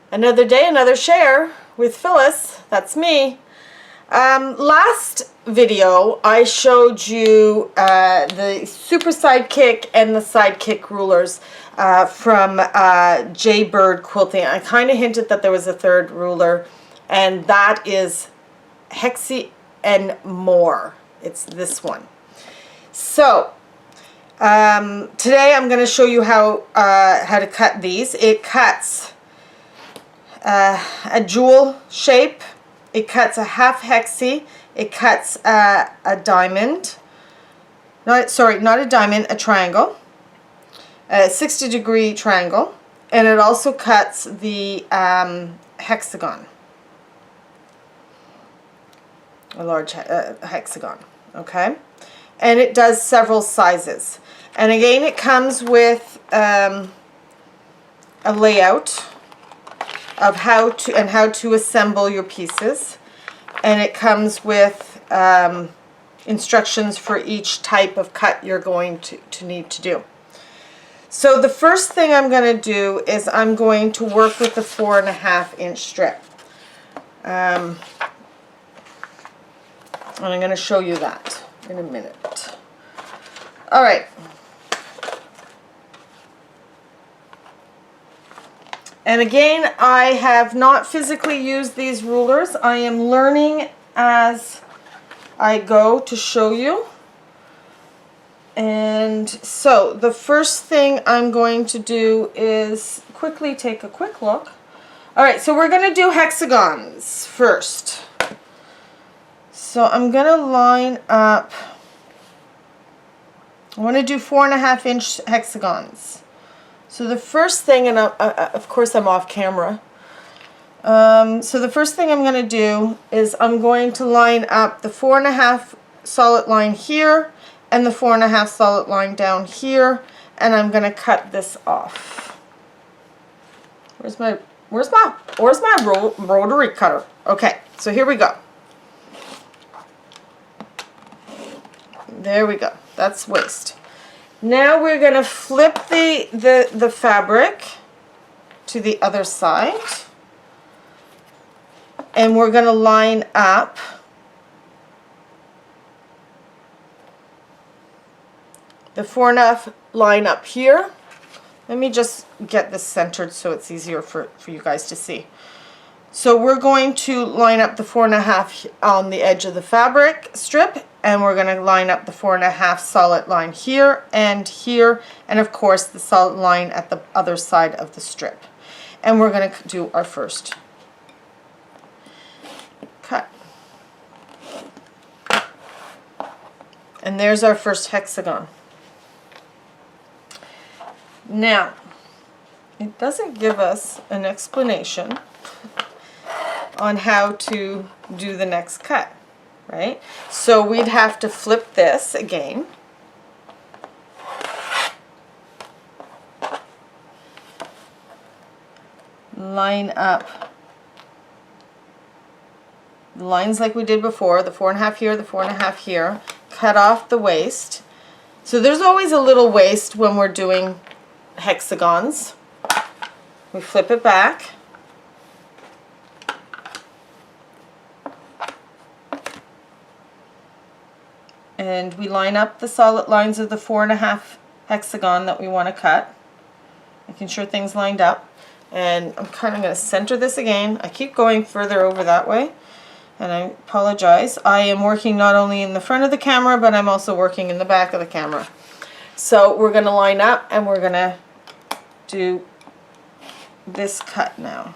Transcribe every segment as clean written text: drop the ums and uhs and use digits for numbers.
Another day, another share with Phyllis. That's me. Last video I showed you the Super Sidekick and the Sidekick rulers from Jaybird Quilting. I kind of hinted that there was a third ruler, and that is Hex N More. It's this one. So today I'm going to show you how to cut these. It cuts a jewel shape. It cuts a half hexie. It cuts a diamond. Not a diamond, a triangle. A 60-degree triangle. And it also cuts the hexagon. A large hexagon. Okay? And it does several sizes. And again, it comes with a layout of how to assemble your pieces, and it comes with instructions for each type of cut you're going to need to do. So the first thing I'm going to do is I'm going to work with the 4.5-inch strip, and I'm going to show you that in a minute. All right. And again, I have not physically used these rulers. I am learning as I go to show you. And so the first thing I'm going to do is quickly take a quick look. All right, so we're going to do hexagons first. So I'm going to line up, I want to do 4.5-inch hexagons. So the first thing, and of course I'm off camera, so the first thing I'm going to do is I'm going to line up the 4.5 solid line here and the 4.5 solid line down here, and I'm going to cut this off. Where's my rotary cutter? Okay, so here we go. There we go. That's waste. Now we're going to flip the fabric to the other side, and we're going to line up the 4.5 line up here. Let me just get this centered so it's easier for you guys to see. So we're going to line up the 4.5 on the edge of the fabric strip, and we're going to line up the 4.5 solid line here, and of course the solid line at the other side of the strip. And we're going to do our first cut. And there's our first hexagon. Now, it doesn't give us an explanation on how to do the next cut, right? So we'd have to flip this again. Line up the lines like we did before, the 4.5 here, the 4.5 here, cut off the waist. So there's always a little waist when we're doing hexagons. We flip it back. And we line up the solid lines of the 4.5 hexagon that we want to cut, making sure things lined up. And I'm kind of going to center this again. I keep going further over that way, and I apologize. I am working not only in the front of the camera, but I'm also working in the back of the camera. So we're going to line up, and we're going to do this cut now.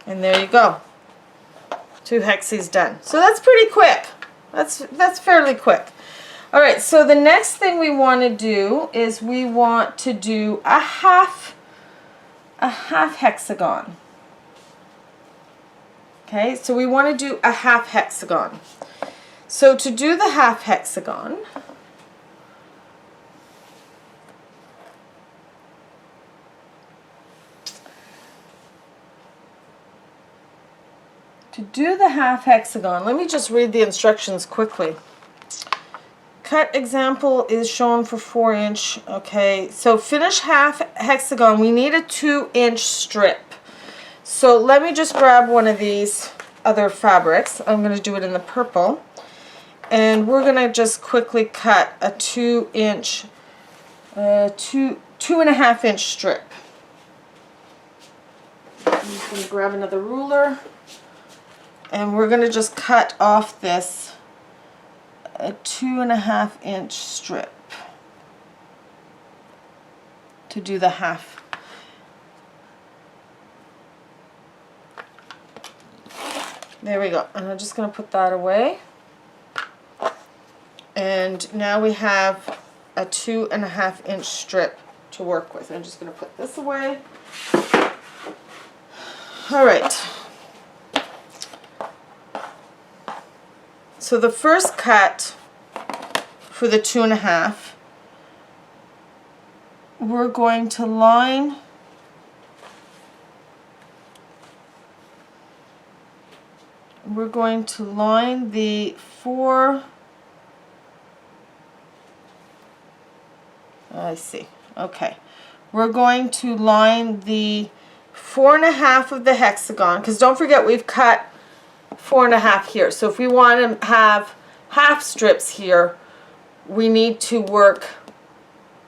And there you go. 2 hexies done. So that's pretty quick. That's fairly quick. All right, so the next thing we want to do is we want to do a half hexagon. Okay, so we want to do a half hexagon. So to do the half hexagon, let me just read the instructions quickly, cut example is shown for 4-inch. Okay, so finish half hexagon. We need a 2-inch strip. So let me just grab one of these other fabrics. I'm going to do it in the purple. And we're going to just quickly cut a 2-inch, 2.5-inch strip. I'm just going to grab another ruler. And we're going to just cut off this a 2.5-inch strip to do the half. There we go. And I'm just going to put that away. And now we have a 2.5-inch strip to work with. I'm just going to put this away. All right. So the first cut for the 2.5, we're going to line the 4. I see. Okay. We're going to line the 4.5 of the hexagon, because don't forget we've cut 4.5 here. So if we want to have half strips here, we need to work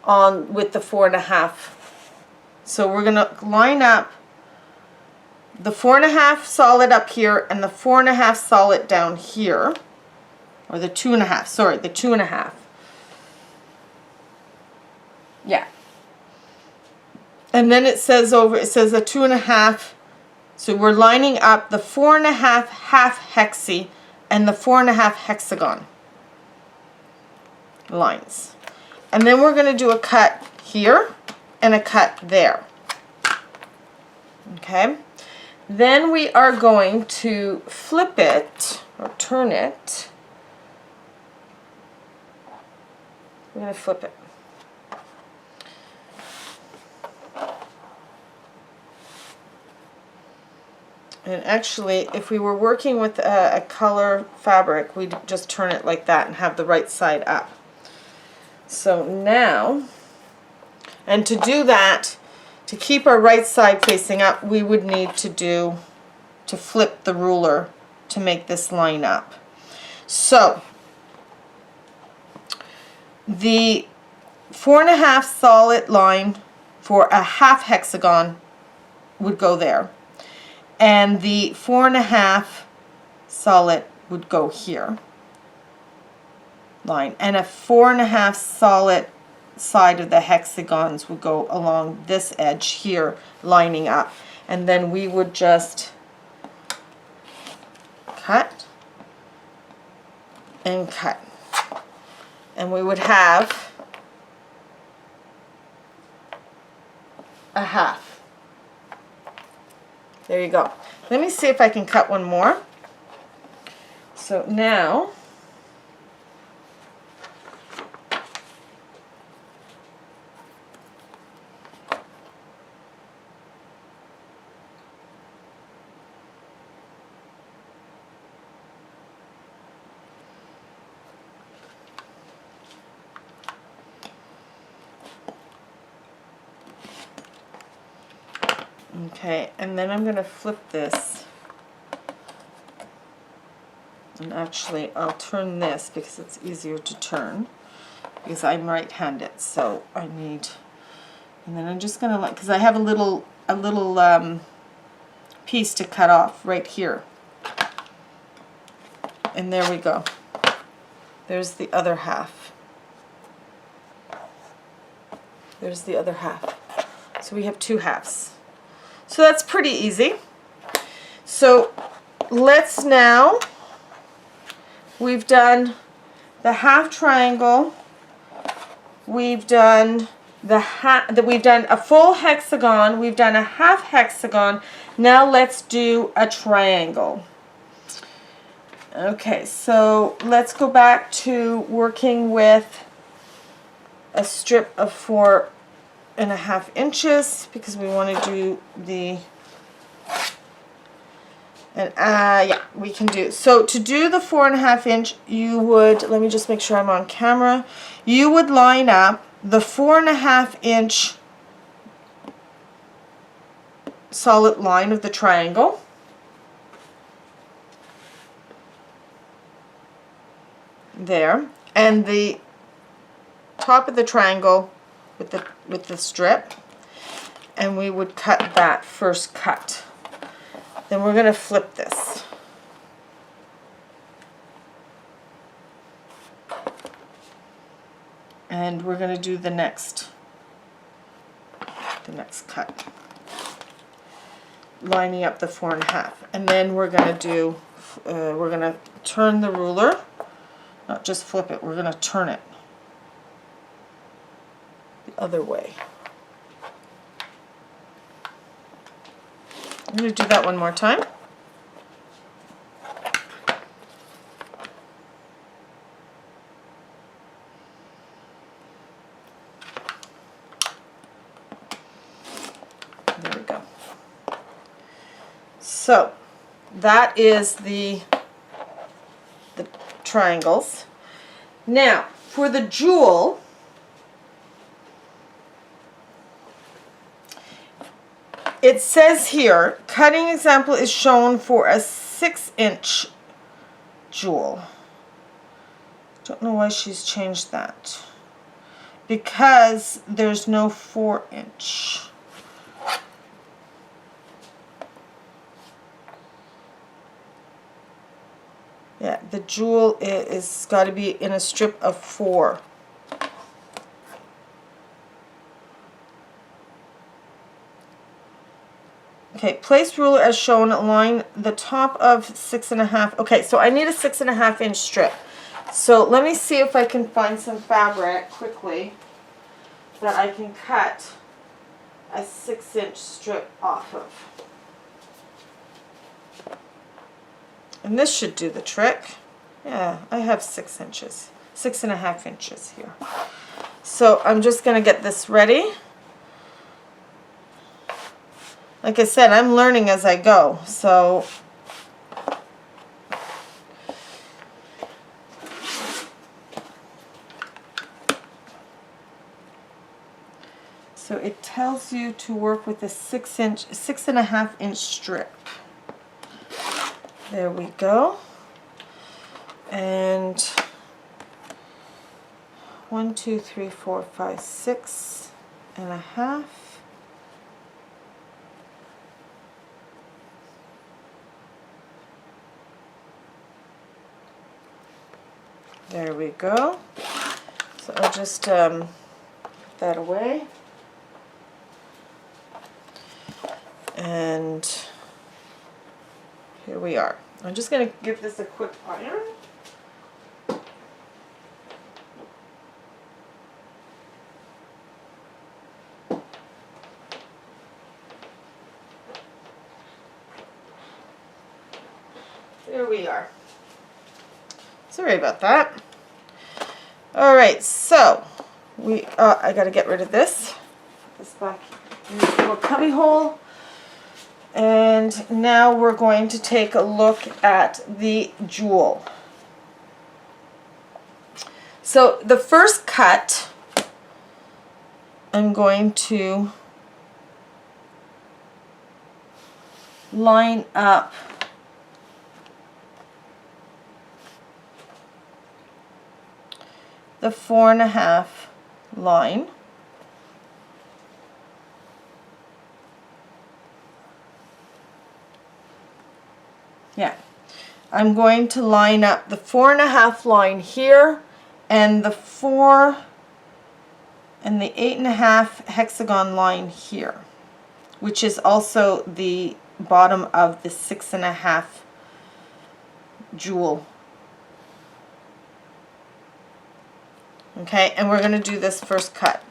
on with the 4.5. So we're going to line up the 4.5 solid up here and the 4.5 solid down here, or the 2.5. Sorry, the 2.5. Yeah. And then it says a 2.5. So we're lining up the 4.5 half hexie and the 4.5 hexagon lines. And then we're going to do a cut here and a cut there. Okay. Then we are going to flip it or turn it. We're going to flip it. And actually, if we were working with a color fabric, we'd just turn it like that and have the right side up. So now, and to do that, to keep our right side facing up, we would need to flip the ruler to make this line up. So, the 4.5 solid line for a half hexagon would go there. And the 4.5 solid would go here, line, and a 4.5 solid side of the hexagons would go along this edge here, lining up, and then we would just cut and cut, and we would have a half. There you go. Let me see if I can cut one more. So now, okay, and then I'm going to flip this, and actually I'll turn this because it's easier to turn because I'm right-handed, so I need, and then I'm just going to, because I have a little piece to cut off right here, and there we go. There's the other half. There's the other half. So we have 2 halves. So that's pretty easy. So let's now, we've done the half triangle, we've done we've done a full hexagon, we've done a half hexagon. Now let's do a triangle. Okay, so let's go back to working with a strip of 4.5 inches because we want to do the And yeah, we can do. So to do the 4.5 inch, you would, let me just make sure I'm on camera. You would line up the 4.5 inch solid line of the triangle. There. And the top of the triangle with the strip. And we would cut that first cut. Then we're going to flip this. And we're going to do the next cut. Lining up the 4.5. And then we're going to do, we're going to turn the ruler, not just flip it, we're going to turn it the other way. I'm going to do that one more time. There we go. So that is the triangles. Now for the jewel, it says here, cutting example is shown for a 6-inch jewel. Don't know why she's changed that. Because there's no 4-inch. Yeah, the jewel is got to be in a strip of 4. Okay, place ruler as shown, line the top of 6.5. Okay, so I need a 6.5 inch strip. So let me see if I can find some fabric quickly that I can cut a 6-inch strip off of. And this should do the trick. Yeah, I have 6 inches, 6.5 inches here. So I'm just going to get this ready. Like I said, I'm learning as I go, so it tells you to work with a 6.5 inch strip. There we go. And 1, 2, 3, 4, 5, 6.5. There we go. So I'll just put that away. And here we are. I'm just going to give this a quick iron. There we are. Sorry about that. All right, so I got to get rid of this. This back in this little cubby hole. And now we're going to take a look at the jewel. So the first cut, I'm going to line up the 4.5 line. Yeah, I'm going to line up the 4.5 line here and the 4 and the 8.5 hexagon line here, which is also the bottom of the 6.5 jewel. Okay, and we're going to do this first cut.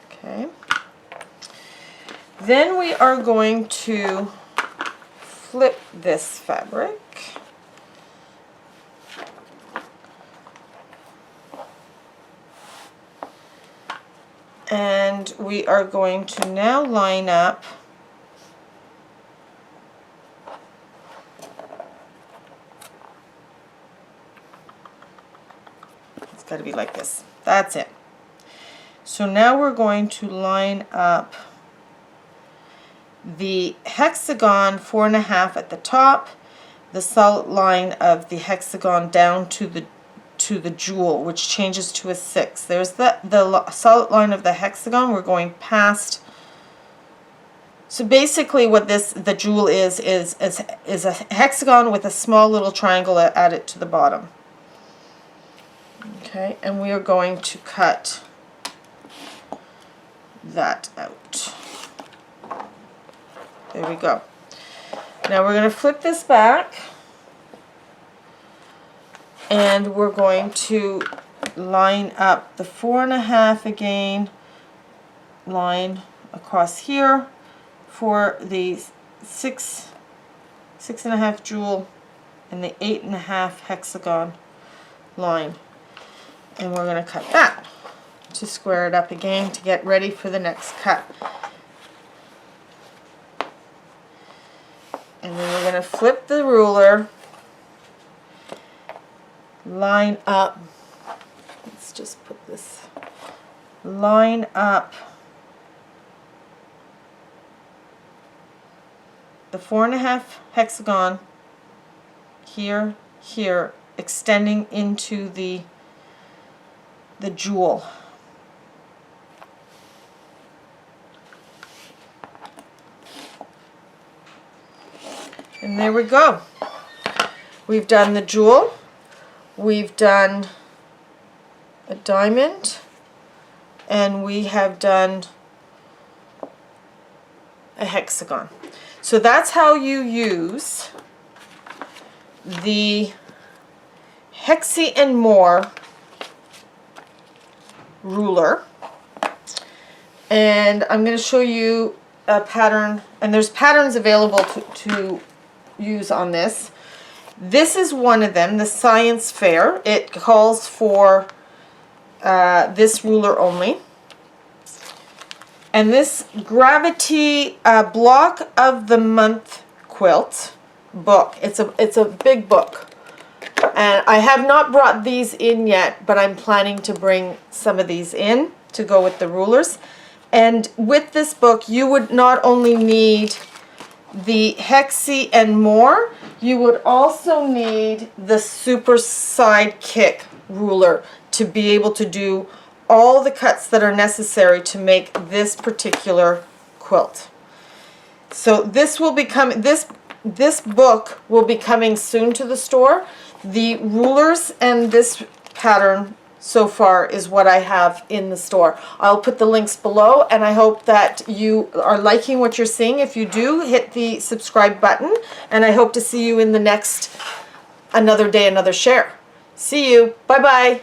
Okay. Then we are going to flip this fabric. And we are going to now line up got to be like this. That's it. So now we're going to line up the hexagon 4.5 at the top, the solid line of the hexagon down to the jewel, which changes to a 6. There's the solid line of the hexagon. We're going past. So basically what the jewel is a hexagon with a small little triangle added to the bottom. Okay, and we are going to cut that out. There we go. Now we're going to flip this back, and we're going to line up the 4.5 again, line across here for the 6.5 jewel and the 8.5 hexagon line. And we're going to cut that to square it up again to get ready for the next cut. And then we're going to flip the ruler, line up, let's just put this, line up the 4.5 hexagon here, here, extending into the jewel. And there we go. We've done the jewel, we've done a diamond, and we have done a hexagon. So that's how you use the Hex N More ruler. And I'm going to show you a pattern, and there's patterns available to use on this. This is one of them, the Science Fair. It calls for this ruler only. And this Gravity Block of the Month quilt book, it's a big book. And I have not brought these in yet, but I'm planning to bring some of these in to go with the rulers. And with this book, you would not only need the Hex N More, you would also need the Super Sidekick ruler to be able to do all the cuts that are necessary to make this particular quilt. So this will become, this book will be coming soon to the store. The rulers and this pattern so far is what I have in the store. I'll put the links below, and I hope that you are liking what you're seeing. If you do, hit the subscribe button, and I hope to see you in the next Another Day, Another Share. See you. Bye-bye.